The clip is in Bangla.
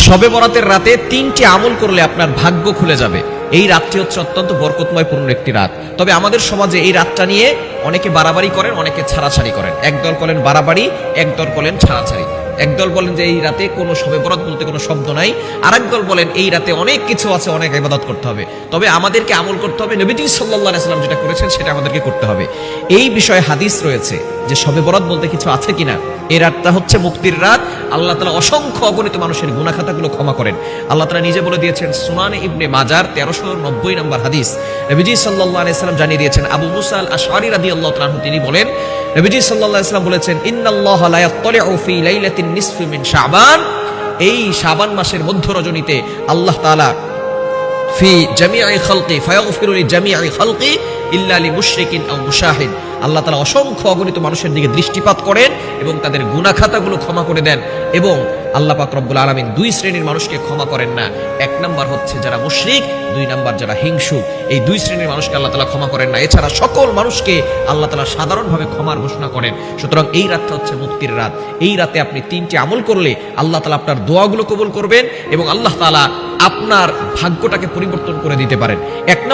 শবে বরাতের রাতে 3টি আমল করলে আপনার ভাগ্য খুলে যাবে। এই রাতটি হচ্ছে অত্যন্ত বরকতময় পূর্ণ একটি রাত। তবে আমাদের সমাজে এই রাতটা নিয়ে অনেকে বাড়াবাড়ি করেন, অনেকে ছাড়াছাড়ি করেন। একদল করেন বাড়াবাড়ি, একদল বলেন ছাড়াছাড়ি। একদল বলেন যে এই রাতে কোনো শবে বরাত বলতে কোনো শব্দ নাই, আরেক দল বলেন এই রাতে অনেক কিছু আছে, অনেক ইবাদত করতে হবে। তবে আমাদেরকে আমল করতে হবে, নবীজি সাল্লাল্লাহু আলাইহি ওয়াসাল্লাম যেটা করেছেন সেটা আমাদেরকে করতে হবে। এই বিষয়ে হাদিস রয়েছে যে শবে বরাত বলতে কিছু আছে কিনা। এই রাতটা হচ্ছে মুক্তির রাত। আল্লাহ তাআলা অসংখ্য অগণিত মানুষের গুনাহ খাতাগুলো ক্ষমা করেন। আল্লাহ তাআলা নিজে বলে দিয়েছেন, সুনানে ইবনে মাজার 1390 নম্বর হাদিস, নবীজি সাল্লাল্লাহু আলাইহি ওয়াসাল্লাম জানিয়ে দিয়েছেন, আবু মুসা আল আশআরী রাদিয়াল্লাহু তাআলা আনহু তিনি বলেন, নবীজি সাল্লাল্লাহু আলাইহি ওয়াসাল্লাম বলেছেন, ইন্নাল্লাহা লা ইয়াত্তালিউ ফি লাইলাতিন নিসফি মিন শাবান, এই শাবান মাসের মধ্য রজনীতে আল্লাহ তাআলা ফি জামিই খালকি ফায়াগফিরু লিজামিই খালকি ইল্লা লিমুশরিকিন আও মুশাহিদ, আল্লাহ তাআলা অসংখ্য অগণিত মানুষের দিকে দৃষ্টিপাত করেন এবং তাদের গুনাহ খাতাগুলো ক্ষমা করে দেন। এবং আল্লাহ পাক রব্বুল আলামিন দুই শ্রেণীর মানুষকে ক্ষমা করেন না। এক নাম্বার হচ্ছে যারা মুশরিক, দুই নাম্বার যারা হিংসুক। এই দুই শ্রেণীর মানুষকে আল্লাহ তাআলা ক্ষমা করেন না। এছাড়া সকল মানুষকে আল্লাহ তাআলা সাধারণভাবে ক্ষমার ঘোষণা করেন। সুতরাং এই রাতটা হচ্ছে মুক্তির রাত। এই রাতে আপনি 3টি আমল করলে আল্লাহ তাআলা আপনার দোয়াগুলো কবুল করবেন এবং আল্লাহ তাআলা আপনার ভাগ্যটাকে পরিবর্তন করে দিতে পারেন। এক নাম্বার